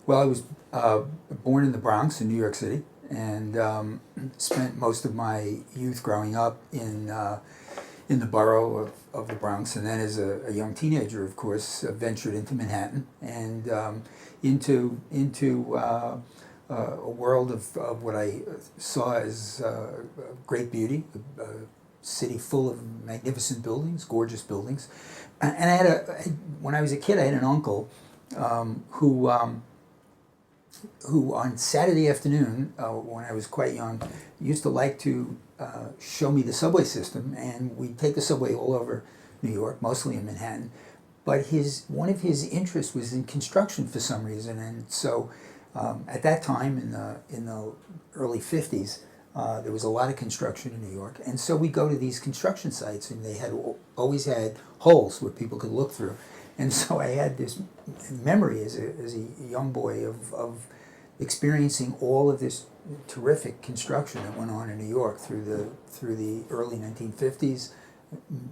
Well, I was born in the Bronx in New York City, and spent most of my youth growing up in the borough of the Bronx, and then as a young teenager, of course, ventured into Manhattan and into a world of what I saw as great beauty, a city full of magnificent buildings, gorgeous buildings. And when I was a kid, I had an uncle who on Saturday afternoon, when I was quite young, used to like to show me the subway system, and we'd take the subway all over New York, mostly in Manhattan. But one of his interests was in construction for some reason, and so at that time in the early '50s, there was a lot of construction in New York, and so we go to these construction sites, and they had always had holes where people could look through. And so I had this memory as a young boy of experiencing all of this terrific construction that went on in New York through the early 1950s,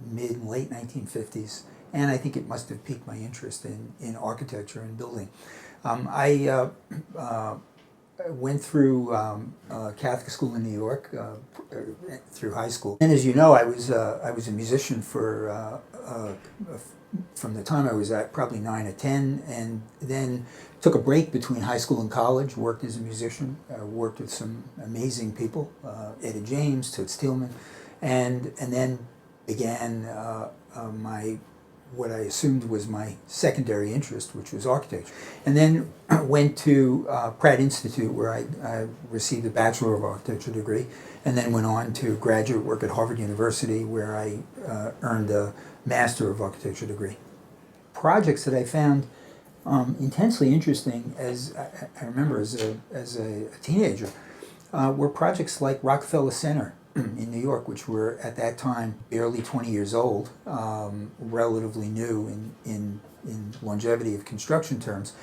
mid and late 1950s, and I think it must have piqued my interest in architecture and building. I went through Catholic school in New York through high school, and as you know, I was a musician from the time I was at probably 9 or 10, and then took a break between high school and college, worked as a musician, worked with some amazing people, Etta James, Toots Thielman, and then began what I assumed was my secondary interest, which was architecture. And then went to Pratt Institute, where I received a Bachelor of Architecture degree, and then went on to graduate work at Harvard University, where I earned a Master of Architecture degree. Projects that I found intensely interesting, as I remember as a teenager, were projects like Rockefeller Center in New York, which were at that time barely 20 years old, relatively new in longevity of construction terms.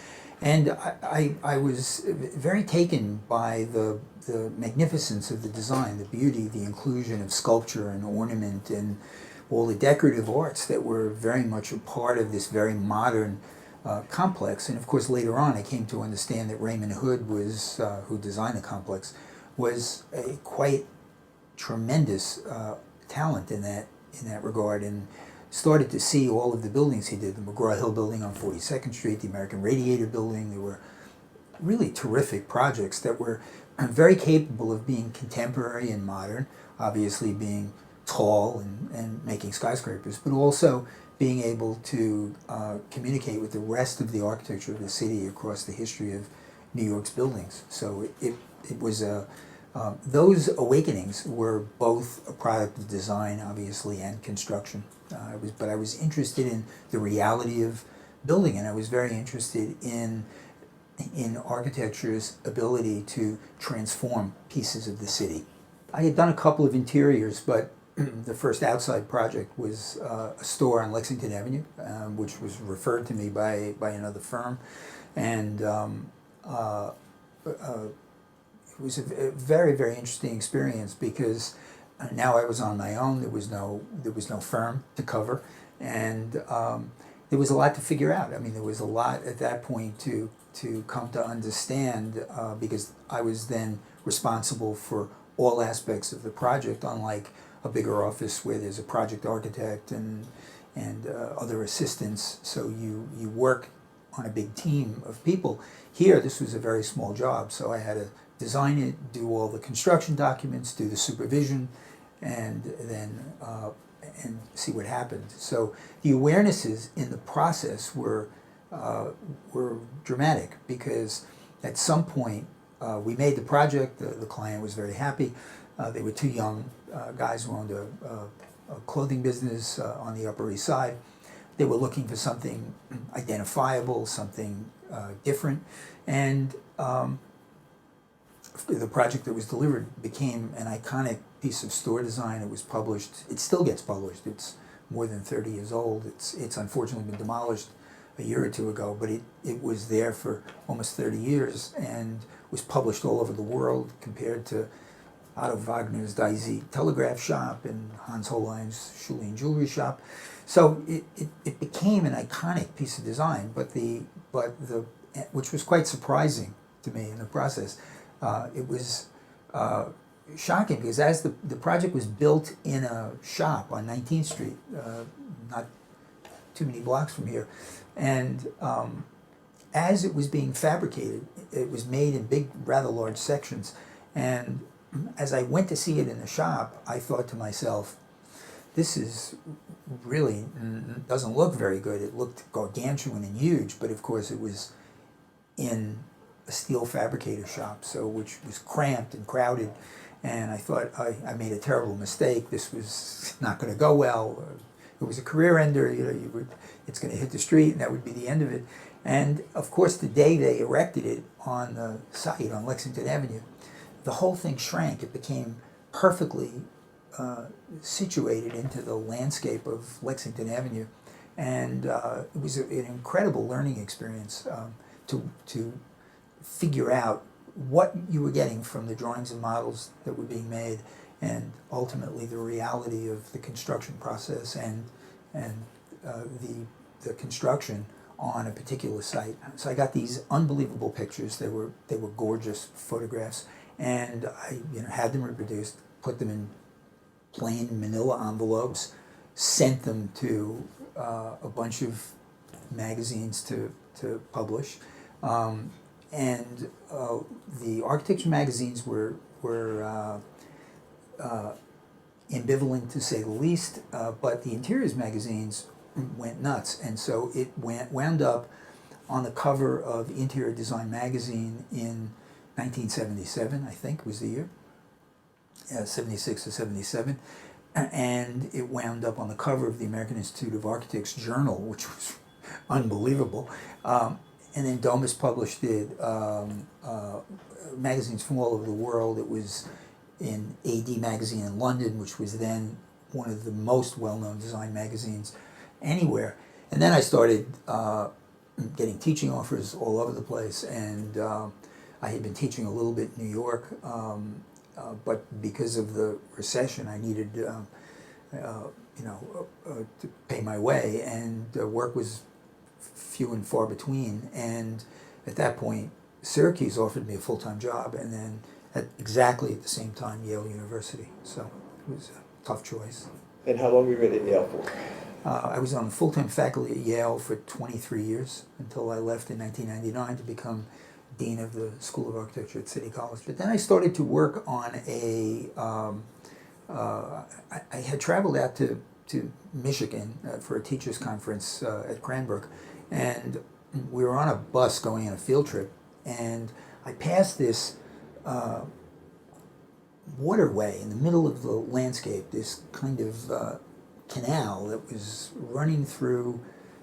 And I was very taken by the magnificence of the design, the beauty, the inclusion of sculpture and ornament and all the decorative arts that were very much a part of this very modern complex. And of course, later on, I came to understand that Raymond Hood was, who designed the complex, was a quite tremendous talent in that regard, and started to see all of the buildings he did. The McGraw-Hill building on 42nd Street, the American Radiator building. They were really terrific projects that were very capable of being contemporary and modern, obviously being tall and making skyscrapers, but also being able to communicate with the rest of the architecture of the city across the history of New York's buildings. So it was those awakenings were both a product of design, obviously, and construction. But I was interested in the reality of building, and I was very interested in architecture's ability to transform pieces of the city. I had done a couple of interiors, but the first outside project was a store on Lexington Avenue, which was referred to me by another firm, and it was a very, very interesting experience because now I was on my own. There was no firm to cover, and there was a lot to figure out. I mean, there was a lot at that point to come to understand because I was then responsible for all aspects of the project, unlike a bigger office where there's a project architect and other assistants. So you work on a big team of people. Here, this was a very small job, so I had to design it, do all the construction documents, do the supervision, and then and see what happened. So the awarenesses in the process were dramatic, because at some point we made the project. The client was very happy. They were two young guys who owned a clothing business on the Upper East Side. They were looking for something identifiable, something different, and the project that was delivered became an iconic piece of store design. It was published. It still gets published. It's more than 30 years old. It's unfortunately been demolished a year or two ago, but it was there for almost 30 years and was published all over the world, compared to Otto Wagner's Die Zeit Telegraph Shop and Hans Hollein's Schulien Jewelry Shop. So it became an iconic piece of design, but the which was quite surprising to me in the process. It was shocking because as the project was built in a shop on 19th Street, not too many blocks from here, and as it was being fabricated, it was made in big, rather large sections, and as I went to see it in the shop, I thought to myself, this is really doesn't look very good. It looked gargantuan and huge, but of course it was in a steel fabricator shop, so which was cramped and crowded, and I thought I made a terrible mistake. This was not going to go well. It was a career ender. It's going to hit the street, and that would be the end of it. And of course, the day they erected it on the site on Lexington Avenue, the whole thing shrank. It became perfectly situated into the landscape of Lexington Avenue, and it was an incredible learning experience to figure out what you were getting from the drawings and models that were being made, and ultimately the reality of the construction process and the construction on a particular site. So I got these unbelievable pictures. They were gorgeous photographs, and I had them reproduced, put them in plain manila envelopes, sent them to a bunch of magazines to publish, and the architecture magazines were ambivalent to say the least, but the interiors magazines went nuts, and so it wound up on the cover of Interior Design magazine in 1977, I think was the year, 76 or 77, and it wound up on the cover of the American Institute of Architects Journal, which was unbelievable. And then Domus published it, magazines from all over the world. It was in AD magazine in London, which was then one of the most well-known design magazines anywhere. And then I started getting teaching offers all over the place, and I had been teaching a little bit in New York, but because of the recession, I needed to pay my way, and work was few and far between. And at that point, Syracuse offered me a full-time job, and then exactly at the same time, Yale University. So it was a tough choice. And how long were you at Yale for? I was on the full-time faculty at Yale for 23 years until I left in 1999 to become Dean of the School of Architecture at City College. But then I started to work on I had traveled out to Michigan for a teachers conference at Cranbrook, and we were on a bus going on a field trip, and I passed this waterway in the middle of the landscape, this kind of canal that was running through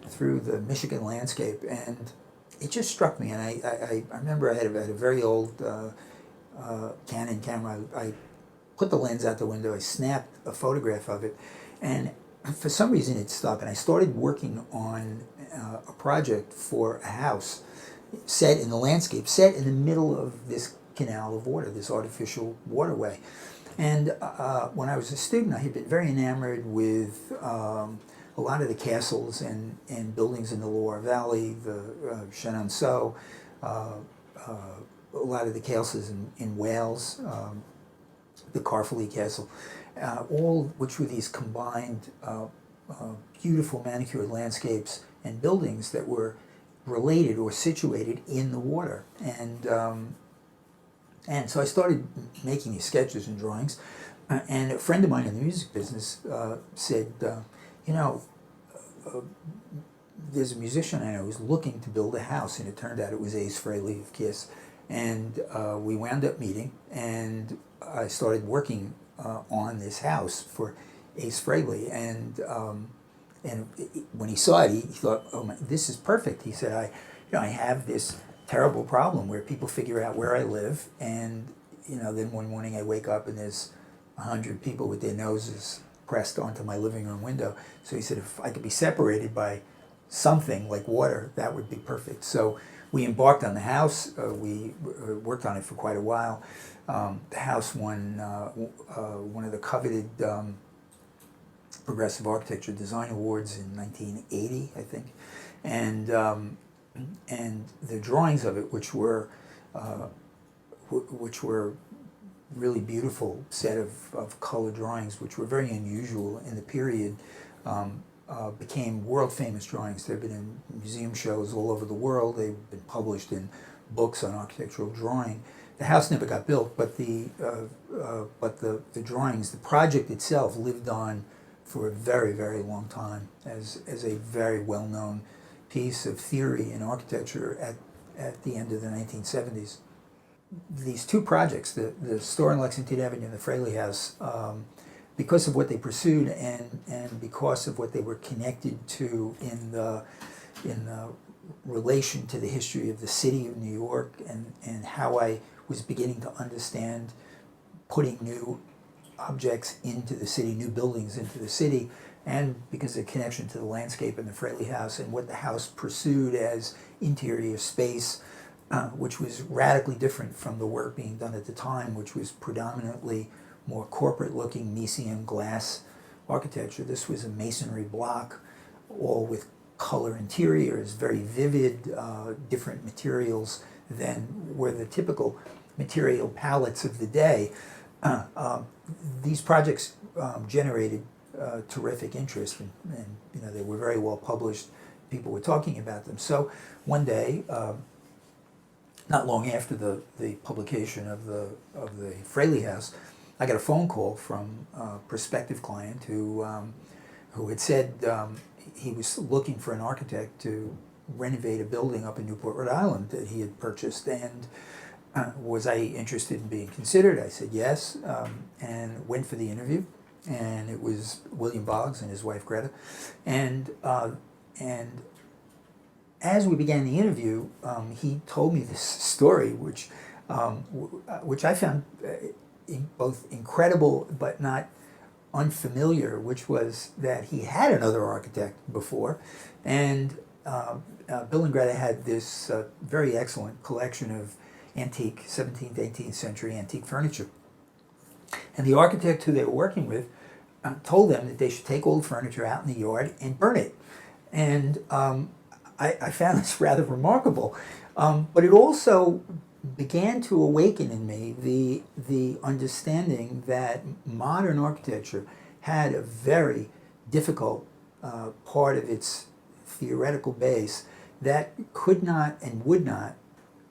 the Michigan landscape, and it just struck me. And I remember I had a very old Canon camera. I put the lens out the window, I snapped a photograph of it, and for some reason it stuck, and I started working on a project for a house set in the landscape, set in the middle of this canal of water, this artificial waterway. And when I was a student, I had been very enamored with a lot of the castles and buildings in the Loire Valley, the Chenonceau, a lot of the castles in Wales, the Caerphilly Castle, all which were these combined beautiful manicured landscapes and buildings that were related or situated in the water. And so I started making these sketches and drawings, and a friend of mine in the music business said, there's a musician I know who's looking to build a house, and it turned out it was Ace Frehley of KISS. And we wound up meeting, and I started working on this house for Ace Frehley. And when he saw it, he thought, "Oh, this is perfect." He said, I have this terrible problem where people figure out where I live, and then one morning I wake up and there's 100 people with their noses pressed onto my living room window. So he said, if I could be separated by something like water, that would be perfect. So we embarked on the house. We worked on it for quite a while. The house won one of the coveted Progressive Architecture Design Awards in 1980, I think. And the drawings of it, which were really beautiful set of color drawings, which were very unusual in the period, became world famous drawings. They've been in museum shows all over the world. They've been published in books on architectural drawing. The house never got built, but the drawings, the project itself, lived on for a very, very long time as a very well-known piece of theory in architecture at the end of the 1970s. These two projects, the store in Lexington Avenue and the Fraley House, because of what they pursued and because of what they were connected to in the relation to the history of the city of New York, and how I was beginning to understand putting new objects into the city, new buildings into the city, and because of the connection to the landscape in the Fraley House and what the house pursued as interior space, which was radically different from the work being done at the time, which was predominantly more corporate-looking Mesian glass architecture. This was a masonry block, all with color interiors, very vivid, different materials than were the typical material palettes of the day. These projects generated terrific interest, and they were very well published. People were talking about them. So one day, not long after the publication of the Fraley House, I got a phone call from a prospective client who had said he was looking for an architect to renovate a building up in Newport, Rhode Island that he had purchased, and was I interested in being considered? I said yes, and went for the interview, and it was William Boggs and his wife Greta, and as we began the interview, he told me this story, which I found both incredible but not unfamiliar, which was that he had another architect before, and Bill and Greta had this very excellent collection of antique 17th, 18th century antique furniture. And the architect who they were working with told them that they should take old furniture out in the yard and burn it. And I found this rather remarkable, but it also began to awaken in me the understanding that modern architecture had a very difficult part of its theoretical base that could not and would not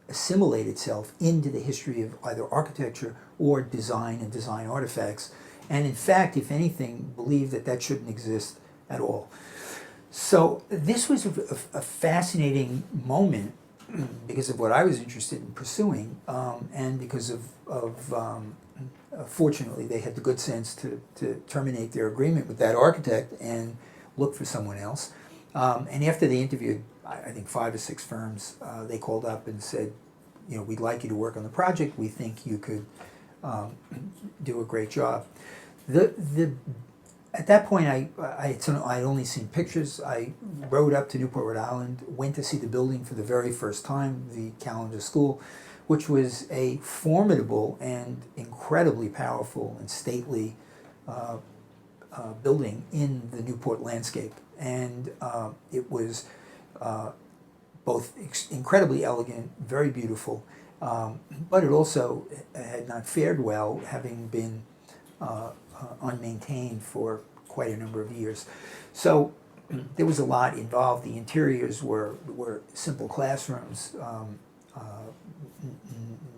assimilate itself into the history of either architecture or design and design artifacts, and in fact, if anything, believed that shouldn't exist at all. So this was a fascinating moment because of what I was interested in pursuing, and because fortunately they had the good sense to terminate their agreement with that architect and look for someone else. And after they interviewed, I think 5 or 6 firms, they called up and said, we'd like you to work on the project. We think you could do a great job. At that point, I'd only seen pictures. I rode up to Newport, Rhode Island, went to see the building for the very first time, the Callender School, which was a formidable and incredibly powerful and stately building in the Newport landscape. And it was both incredibly elegant, very beautiful, but it also had not fared well, having been unmaintained for quite a number of years. So there was a lot involved. The interiors were simple classrooms,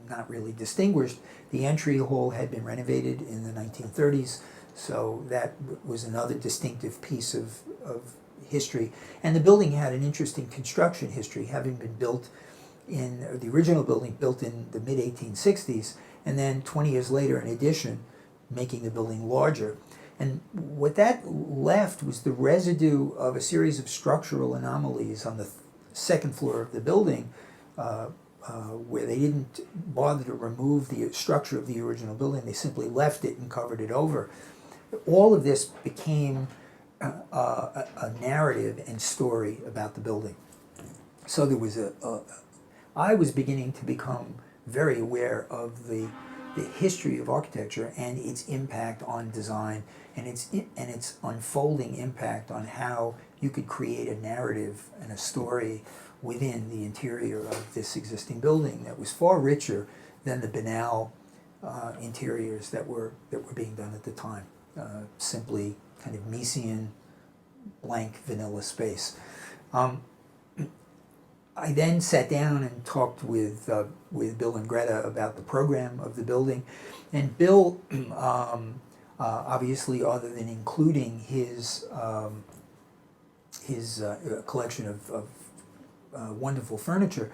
not really distinguished. The entry hall had been renovated in the 1930s, so that was another distinctive piece of history. And the building had an interesting construction history, having been built in the original building built in the mid-1860s, and then 20 years later an addition, making the building larger. And what that left was the residue of a series of structural anomalies on the second floor of the building, where they didn't bother to remove the structure of the original building. They simply left it and covered it over. All of this became a narrative and story about the building. So there was I was beginning to become very aware of the history of architecture and its impact on design, and its unfolding impact on how you could create a narrative and a story within the interior of this existing building that was far richer than the banal interiors that were being done at the time. Simply kind of Miesian, blank, vanilla space. I then sat down and talked with Bill and Greta about the program of the building, and Bill, obviously, other than including his collection of wonderful furniture,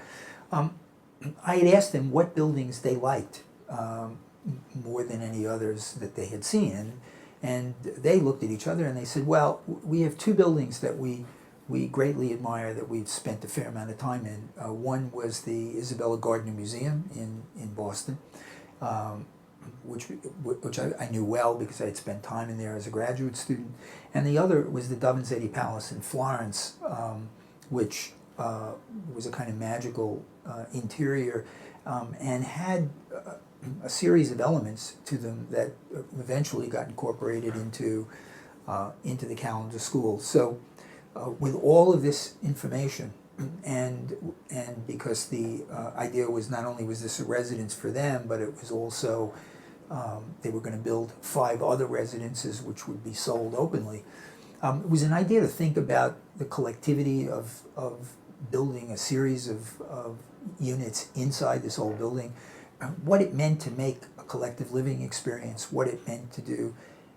I had asked them what buildings they liked more than any others that they had seen, and they looked at each other and they said, "Well, we have two buildings that we greatly admire, that we've spent a fair amount of time in. One was the Isabella Gardner Museum in Boston, which I knew well because I had spent time in there as a graduate student. And the other was the Davanzetti Palace in Florence, which was a kind of magical interior and had a series of elements to them that eventually got incorporated into the calendar school." So with all of this information, and because the idea was not only was this a residence for them, but it was also they were going to build 5 other residences which would be sold openly. It was an idea to think about the collectivity of building a series of units inside this old building, what it meant to make a collective living experience, what it meant to do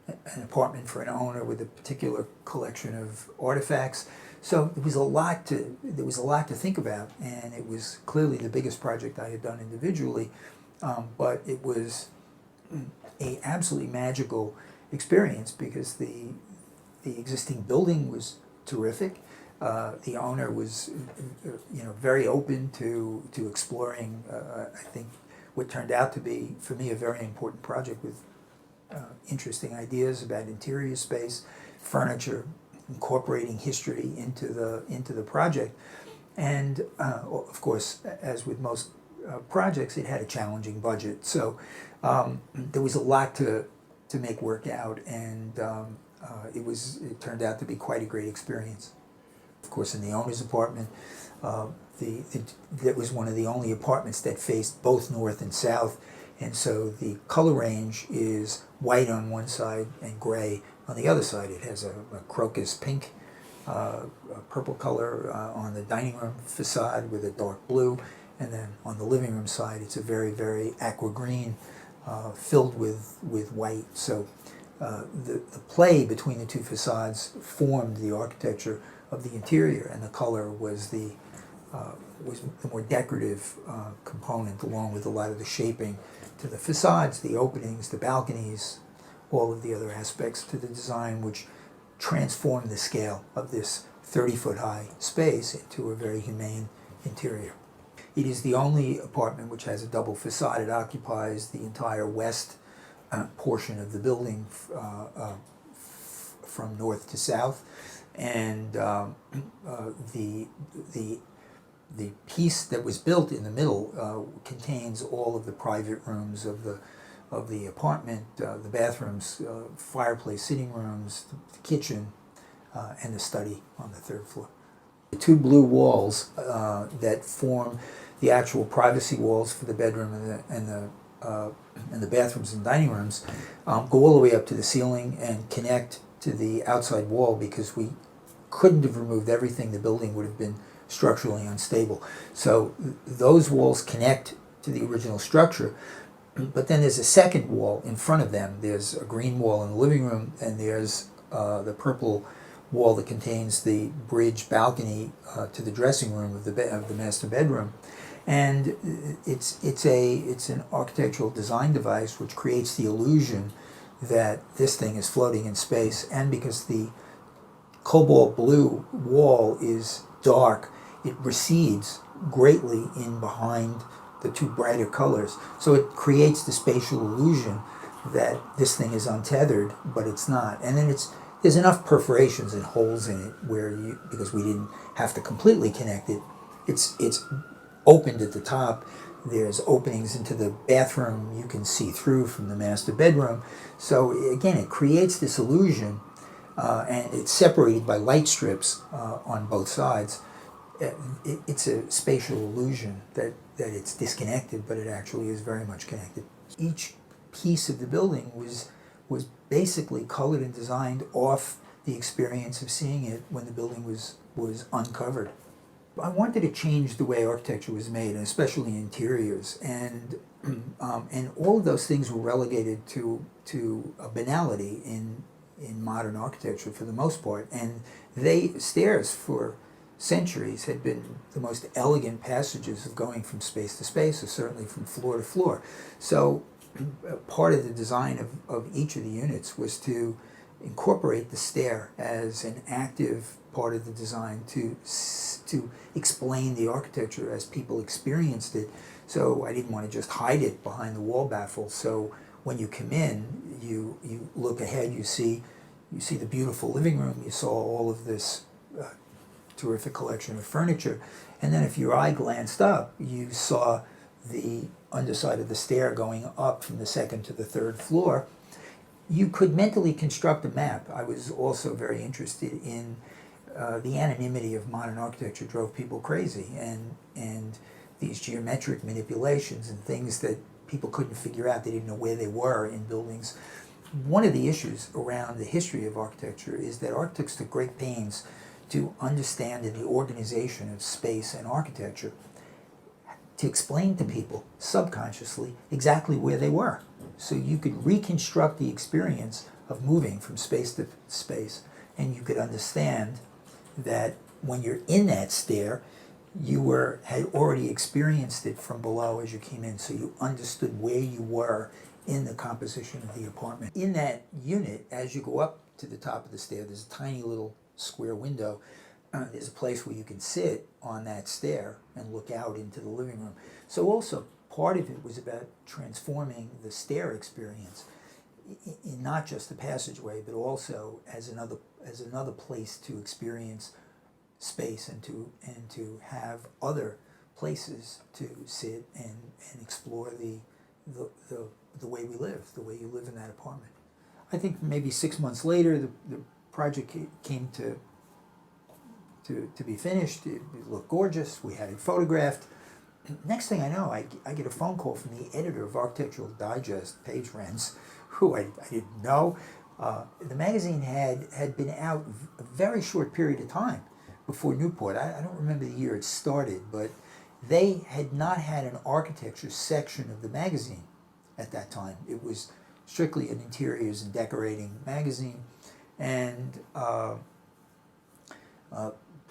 an apartment for an owner with a particular collection of artifacts. So there was a lot to think about, and it was clearly the biggest project I had done individually, but it was a absolutely magical experience because the existing building was terrific. The owner was very open to exploring I think what turned out to be, for me, a very important project with interesting ideas about interior space, furniture, incorporating history into the project. And of course, as with most projects, it had a challenging budget. So there was a lot to make work out, and it turned out to be quite a great experience. Of course, in the owner's apartment, that was one of the only apartments that faced both north and south, and so the color range is white on one side and gray on the other side. It has a crocus pink, purple color on the dining room facade with a dark blue, and then on the living room side it's a very, very aqua green filled with white. So the play between the two facades formed the architecture of the interior, and the color was the more decorative component, along with a lot of the shaping to the facades, the openings, the balconies, all of the other aspects to the design, which transformed the scale of this 30-foot high space into a very humane interior. It is the only apartment which has a double facade. It occupies the entire west portion of the building from north to south, and the piece that was built in the middle contains all of the private rooms of the apartment, the bathrooms, fireplace, sitting rooms, the kitchen, and the study on the 3rd floor. The 2 blue walls that form the actual privacy walls for the bedroom and the bathrooms and dining rooms go all the way up to the ceiling and connect to the outside wall, because we couldn't have removed everything. The building would have been structurally unstable. So those walls connect to the original structure, but then there's a second wall in front of them. There's a green wall in the living room, and there's the purple wall that contains the bridge balcony to the dressing room of the master bedroom. And it's an architectural design device which creates the illusion that this thing is floating in space, and because the cobalt blue wall is dark, it recedes greatly in behind the 2 brighter colors. So it creates the spatial illusion that this thing is untethered, but it's not. And then there's enough perforations and holes in it because we didn't have to completely connect it, it's opened at the top. There's openings into the bathroom you can see through from the master bedroom. So again, it creates this illusion, and it's separated by light strips on both sides, it's a spatial illusion that it's disconnected, but it actually is very much connected. Each piece of the building was basically colored and designed off the experience of seeing it when the building was uncovered. I wanted to change the way architecture was made, and especially interiors, and all of those things were relegated to a banality in modern architecture for the most part. And stairs for centuries had been the most elegant passages of going from space to space, or certainly from floor to floor. So part of the design of each of the units was to incorporate the stair as an active part of the design to explain the architecture as people experienced it. So I didn't want to just hide it behind the wall baffle. So when you come in, you look ahead, you see the beautiful living room, you saw all of this terrific collection of furniture, and then if your eye glanced up, you saw the underside of the stair going up from the second to the third floor. You could mentally construct a map. I was also very interested in the anonymity of modern architecture drove people crazy, and these geometric manipulations and things that people couldn't figure out. They didn't know where they were in buildings. One of the issues around the history of architecture is that architects took great pains to understand in the organization of space and architecture to explain to people subconsciously exactly where they were. So you could reconstruct the experience of moving from space to space, and you could understand that when you're in that stair, you had already experienced it from below as you came in, so you understood where you were in the composition of the apartment. In that unit, as you go up to the top of the stair, there's a tiny little square window. There's a place where you can sit on that stair and look out into the living room. So also part of it was about transforming the stair experience in not just the passageway, but also as another place to experience space and to have other places to sit and explore the way we live, the way you live in that apartment. I think maybe 6 months later, the project came to be finished. It looked gorgeous. We had it photographed. Next thing I know, I get a phone call from the editor of Architectural Digest, Paige Renz, who I didn't know. The magazine had been out a very short period of time before Newport. I don't remember the year it started, but they had not had an architecture section of the magazine at that time. It was strictly an interiors and decorating magazine, and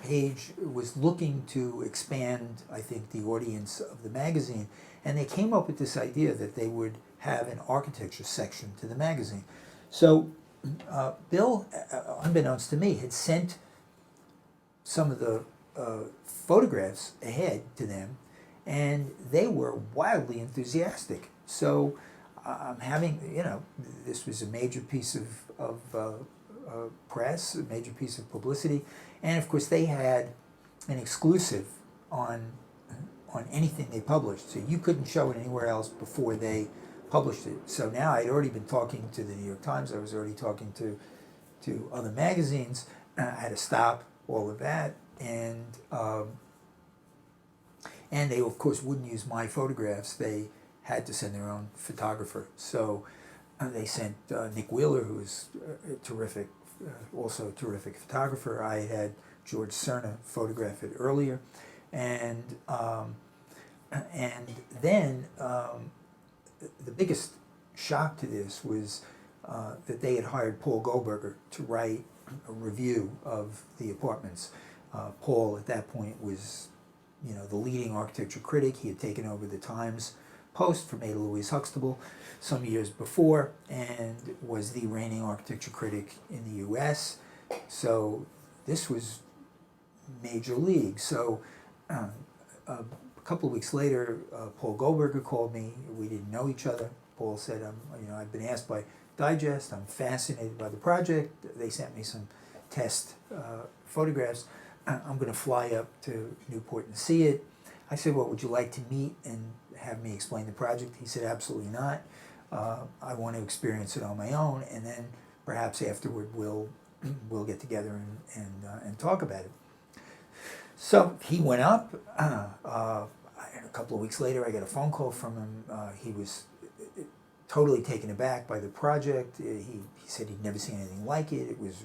Paige was looking to expand, I think, the audience of the magazine, and they came up with this idea that they would have an architecture section to the magazine. So Bill, unbeknownst to me, had sent some of the photographs ahead to them, and they were wildly enthusiastic. So I'm having, this was a major piece of press, a major piece of publicity, and of course they had an exclusive on anything they published, so you couldn't show it anywhere else before they published it. So now I'd already been talking to the New York Times, I was already talking to other magazines. I had to stop all of that, and they of course wouldn't use my photographs. They had to send their own photographer. So they sent Nick Wheeler, who was a terrific, also a terrific photographer. I had George Cerna photograph it earlier, and then the biggest shock to this was that they had hired Paul Goldberger to write a review of the apartments. Paul at that point was, the leading architecture critic. He had taken over the Times Post from Ada Louise Huxtable some years before, and was the reigning architecture critic in the U.S. So this was major league. So a couple of weeks later, Paul Goldberger called me. We didn't know each other. Paul said, I've been asked by Digest. I'm fascinated by the project. They sent me some test photographs. I'm going to fly up to Newport and see it. I said, well, would you like to meet and have me explain the project? He said, absolutely not. I want to experience it on my own, and then perhaps afterward we'll get together and talk about it. So he went up. A couple of weeks later, I got a phone call from him. He was totally taken aback by the project. He said he'd never seen anything like it. It was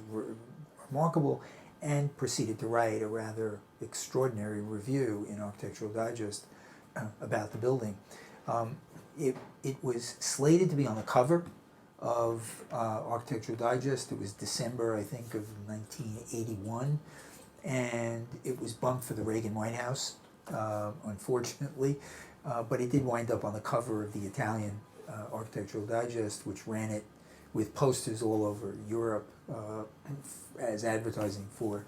remarkable, and proceeded to write a rather extraordinary review in Architectural Digest about the building. It was slated to be on the cover of Architectural Digest. It was December, I think, of 1981, and it was bumped for the Reagan White House, unfortunately, but it did wind up on the cover of the Italian Architectural Digest, which ran it with posters all over Europe as advertising for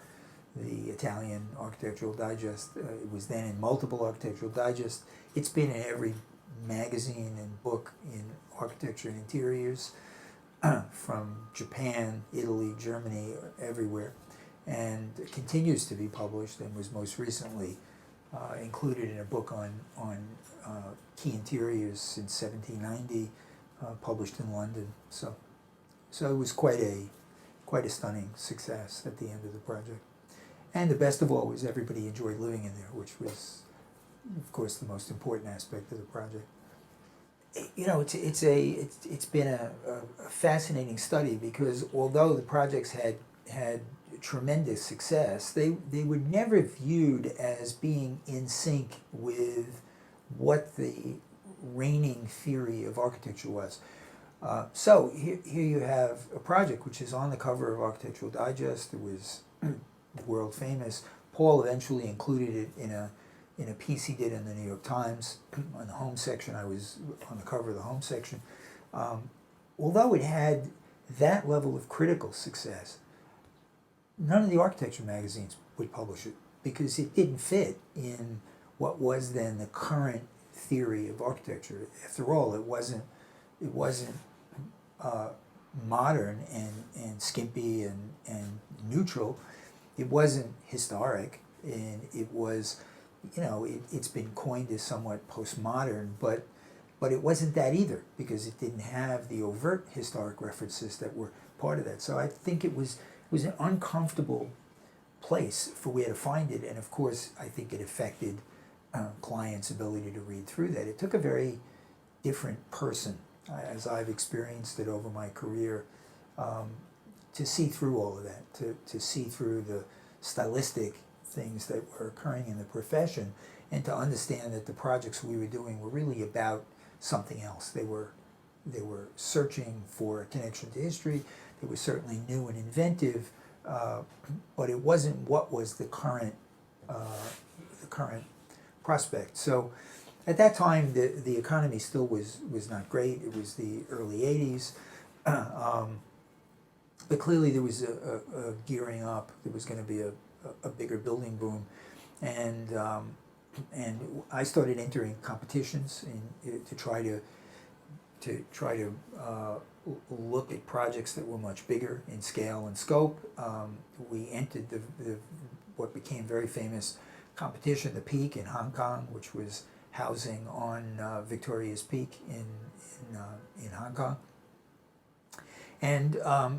the Italian Architectural Digest. It was then in multiple Architectural Digests. It's been in every magazine and book in architecture and interiors from Japan, Italy, Germany, everywhere, and it continues to be published, and was most recently included in a book on key interiors since 1790, published in London. So it was quite a stunning success at the end of the project. And the best of all was everybody enjoyed living in there, which was, of course, the most important aspect of the project. You know, it's been a fascinating study, because although the projects had tremendous success, they were never viewed as being in sync with what the reigning theory of architecture was. So here you have a project which is on the cover of Architectural Digest. It was world famous. Paul eventually included it in a piece he did in the New York Times on the home section. I was on the cover of the home section. Although it had that level of critical success, none of the architecture magazines would publish it, because it didn't fit in what was then the current theory of architecture. After all, it wasn't modern and skimpy and neutral. It wasn't historic, and it was, you know, it's been coined as somewhat postmodern, but it wasn't that either, because it didn't have the overt historic references that were part of that. So I think it was an uncomfortable place for where to find it, and of course I think it affected clients' ability to read through that. It took a very different person, as I've experienced it over my career, to see through all of that, to see through the stylistic things that were occurring in the profession, and to understand that the projects we were doing were really about something else. They were searching for a connection to history. They were certainly new and inventive, but it wasn't what was the current prospect. So at that time, the economy still was not great. It was the early 80s. But clearly there was a gearing up. There was going to be a bigger building boom. And I started entering competitions to try to look at projects that were much bigger in scale and scope. We entered the what became very famous competition, the Peak in Hong Kong, which was housing on Victoria's Peak in Hong Kong. And I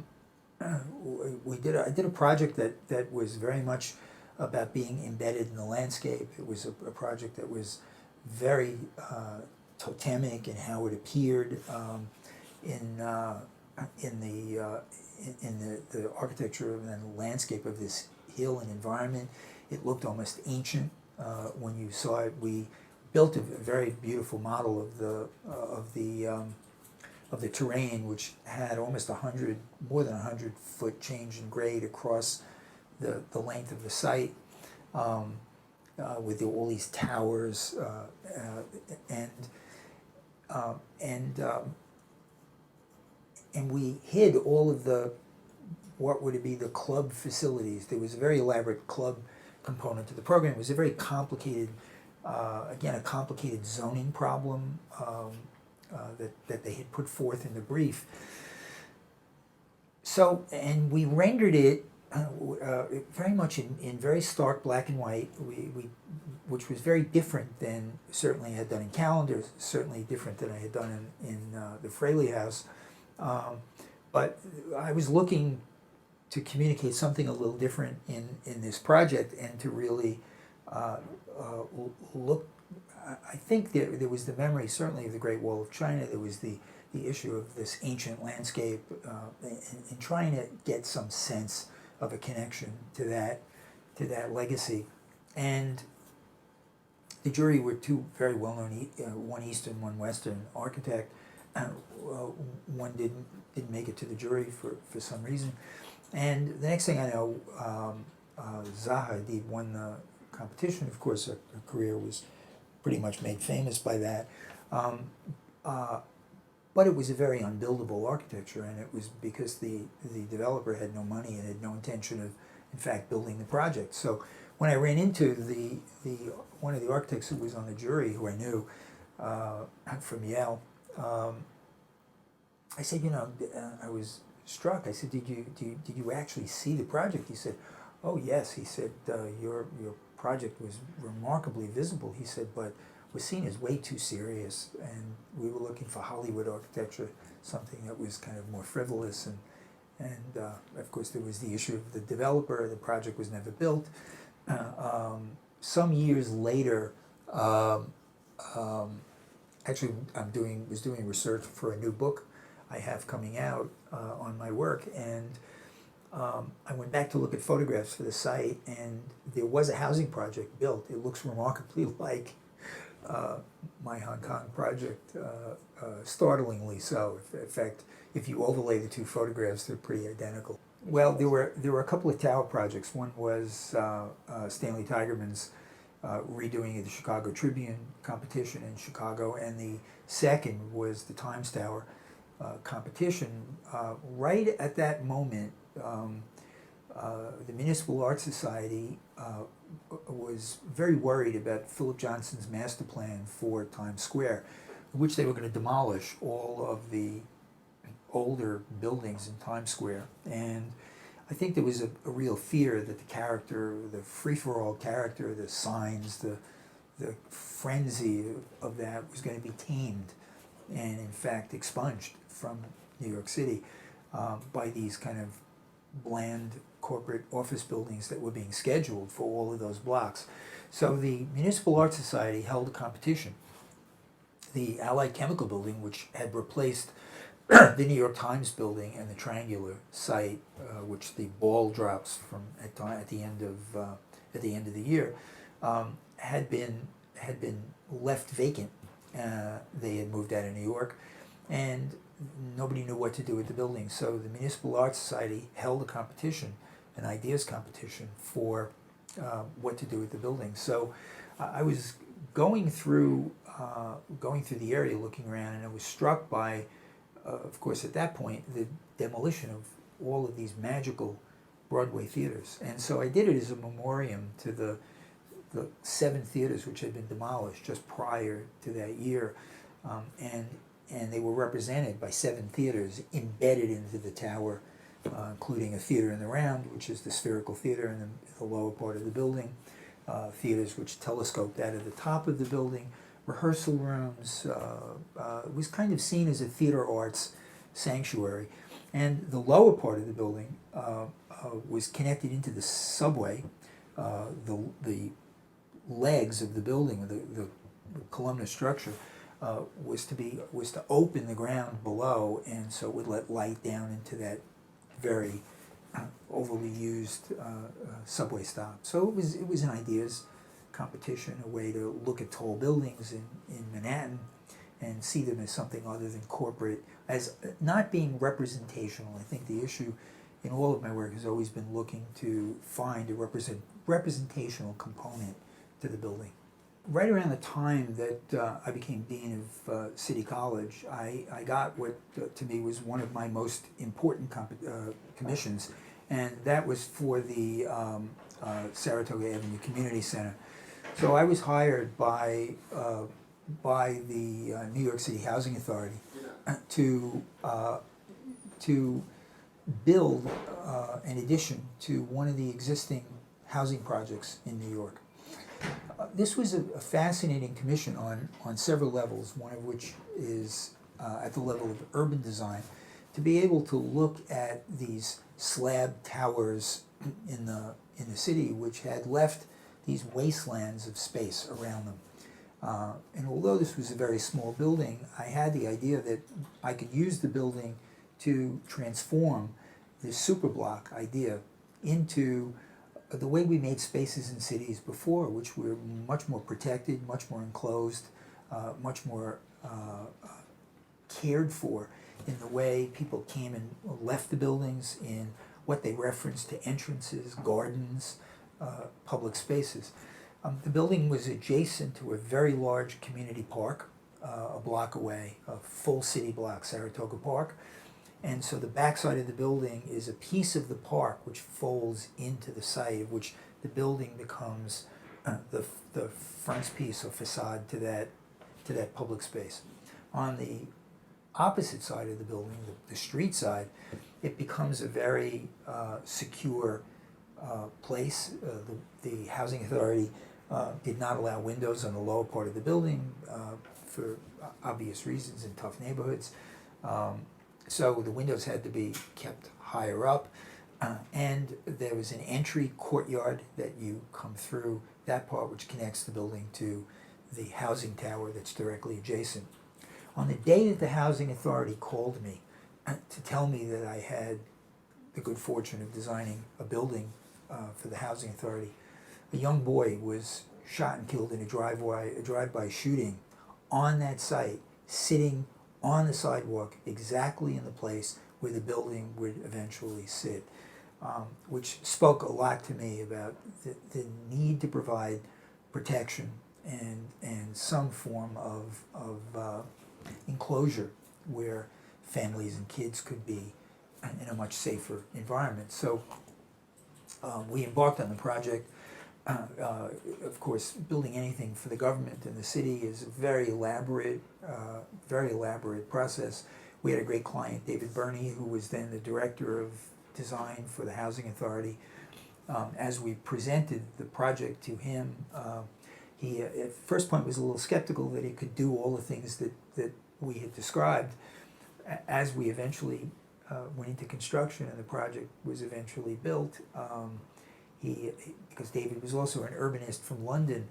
did a project that was very much about being embedded in the landscape. It was a project that was very totemic in how it appeared in the architecture and the landscape of this hill and environment. It looked almost ancient when you saw it. We built a very beautiful model of the terrain, which had almost more than 100-foot change in grade across the length of the site, with all these towers, and we hid all of what were to be the club facilities. There was a very elaborate club component to the program. It was a very complicated, a complicated zoning problem that they had put forth in the brief. So, and we rendered it very much in very stark black and white, which was very different than certainly I had done in calendars, certainly different than I had done in the Fraley House. But I was looking to communicate something a little different in this project, and to really looked. I think there was the memory certainly of the Great Wall of China. There was the issue of this ancient landscape, and trying to get some sense of a connection to that legacy. And the jury were two very well-known, one Eastern, one Western architect. One didn't make it to the jury for some reason. And the next thing I know, Zaha Hadid won the competition. Of course, her career was pretty much made famous by that. But it was a very unbuildable architecture, and it was because the developer had no money and had no intention of, in fact, building the project. So when I ran into the one of the architects who was on the jury, who I knew from Yale, I said, I was struck. I said, did you actually see the project? He said, oh yes. He said, your project was remarkably visible. He said, but was seen as way too serious, and we were looking for Hollywood architecture, something that was kind of more frivolous, and of course there was the issue of the developer. The project was never built. Some years later, actually was doing research for a new book I have coming out on my work, and I went back to look at photographs for the site, and there was a housing project built. It looks remarkably like my Hong Kong project, startlingly so. In fact, if you overlay the two photographs, they're pretty identical. Well, there were a couple of tower projects. One was Stanley Tigerman's redoing of the Chicago Tribune competition in Chicago, and the second was the Times Tower competition. Right at that moment, the Municipal Art Society was very worried about Philip Johnson's master plan for Times Square, in which they were going to demolish all of the older buildings in Times Square. And I think there was a real fear that the character, the free-for-all character, the signs, the frenzy of that was going to be tamed and in fact expunged from New York City by these kind of bland corporate office buildings that were being scheduled for all of those blocks. So the Municipal Art Society held a competition. The Allied Chemical Building, which had replaced the New York Times building and the triangular site, which the ball drops from at the end of the year, had been left vacant. They had moved out of New York, and nobody knew what to do with the building. So the Municipal Art Society held a competition, an ideas competition for what to do with the building. So I was going through the area, looking around, and I was struck by, of course, at that point, the demolition of all of these magical Broadway theaters. And so I did it as a memoriam to the 7 theaters which had been demolished just prior to that year, and they were represented by 7 theaters embedded into the tower, including a theater in the round, which is the spherical theater in the lower part of the building, theaters which telescoped out of the top of the building, rehearsal rooms. It was kind of seen as a theater arts sanctuary. And the lower part of the building was connected into the subway. The legs of the building, the columnar structure, was to open the ground below, and so it would let light down into that very overly used subway stop. So it was an ideas competition, a way to look at tall buildings in Manhattan and see them as something other than corporate, as not being representational. I think the issue in all of my work has always been looking to find a representational component to the building. Right around the time that I became dean of City College, I got what to me was one of my most important commissions, and that was for the Saratoga Avenue Community Center. So I was hired by the New York City Housing Authority to build an addition to one of the existing housing projects in New York. This was a fascinating commission on several levels, one of which is at the level of urban design, to be able to look at these slab towers in the city, which had left these wastelands of space around them. And although this was a very small building, I had the idea that I could use the building to transform this superblock idea into the way we made spaces in cities before, which were much more protected, much more enclosed, much more cared for in the way people came and left the buildings, in what they referenced to entrances, gardens, public spaces. The building was adjacent to a very large community park, a block away, a full city block, Saratoga Park. And so the backside of the building is a piece of the park which folds into the site, of which the building becomes the frontispiece or facade to that public space. On the opposite side of the building, the street side, it becomes a very secure place. The housing authority did not allow windows on the lower part of the building for obvious reasons in tough neighborhoods. So the windows had to be kept higher up, and there was an entry courtyard that you come through, that part which connects the building to the housing tower that's directly adjacent. On the day that the housing authority called me to tell me that I had the good fortune of designing a building for the housing authority, a young boy was shot and killed in a drive-by shooting on that site, sitting on the sidewalk exactly in the place where the building would eventually sit, which spoke a lot to me about the need to provide protection and some form of enclosure where families and kids could be in a much safer environment. So we embarked on the project. Of course, building anything for the government and the city is a very elaborate process. We had a great client, David Burney, who was then the director of design for the Housing Authority. As we presented the project to him, he at first point was a little skeptical that he could do all the things that we had described. As we eventually went into construction and the project was eventually built, because David was also an urbanist from London,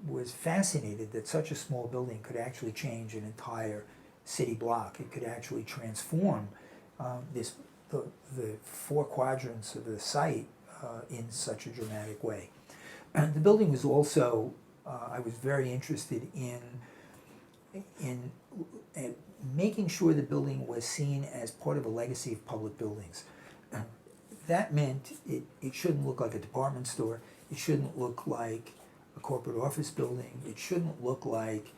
was fascinated that such a small building could actually change an entire city block. It could actually transform the four quadrants of the site in such a dramatic way. And the building was also, I was very interested in making sure the building was seen as part of a legacy of public buildings. That meant it shouldn't look like a department store. It shouldn't look like a corporate office building. It shouldn't look like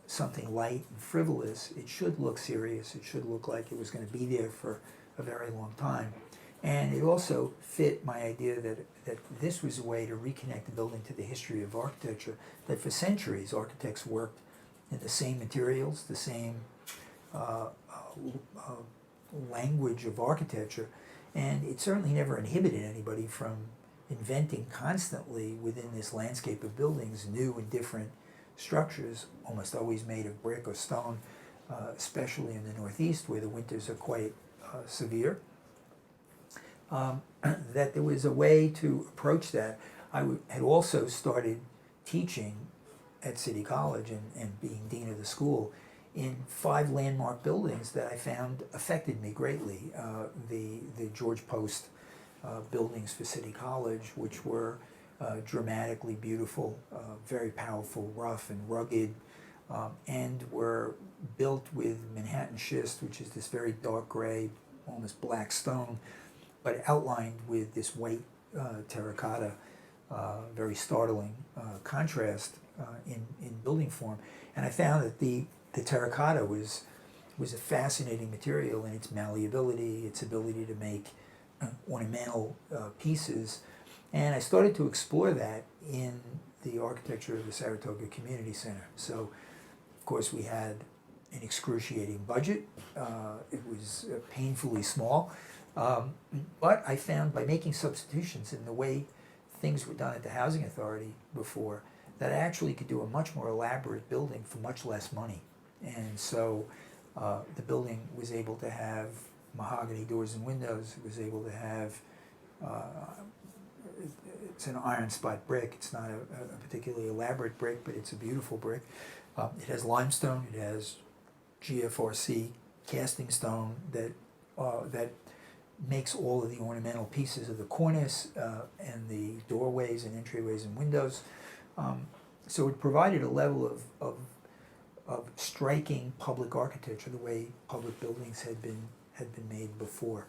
something light and frivolous. It should look serious. It should look like it was going to be there for a very long time. And it also fit my idea that this was a way to reconnect the building to the history of architecture, that for centuries architects worked in the same materials, the same language of architecture, and it certainly never inhibited anybody from inventing constantly within this landscape of buildings new and different structures, almost always made of brick or stone, especially in the Northeast where the winters are quite severe. That there was a way to approach that. I had also started teaching at City College and being dean of the school in 5 landmark buildings that I found affected me greatly. The George Post buildings for City College, which were dramatically beautiful, very powerful, rough and rugged, and were built with Manhattan schist, which is this very dark gray, almost black stone, but outlined with this white terracotta, very startling contrast in building form. And I found that the terracotta was a fascinating material in its malleability, its ability to make ornamental pieces. And I started to explore that in the architecture of the Saratoga Community Center. So, of course, we had an excruciating budget. It was painfully small. But I found by making substitutions in the way things were done at the Housing Authority before, that I actually could do a much more elaborate building for much less money. And so the building was able to have mahogany doors and windows. It was able to have it's an iron spot brick. It's not a particularly elaborate brick, but it's a beautiful brick. It has limestone. It has GFRC casting stone that makes all of the ornamental pieces of the cornice and the doorways and entryways and windows. So it provided a level of striking public architecture, the way public buildings had been made before.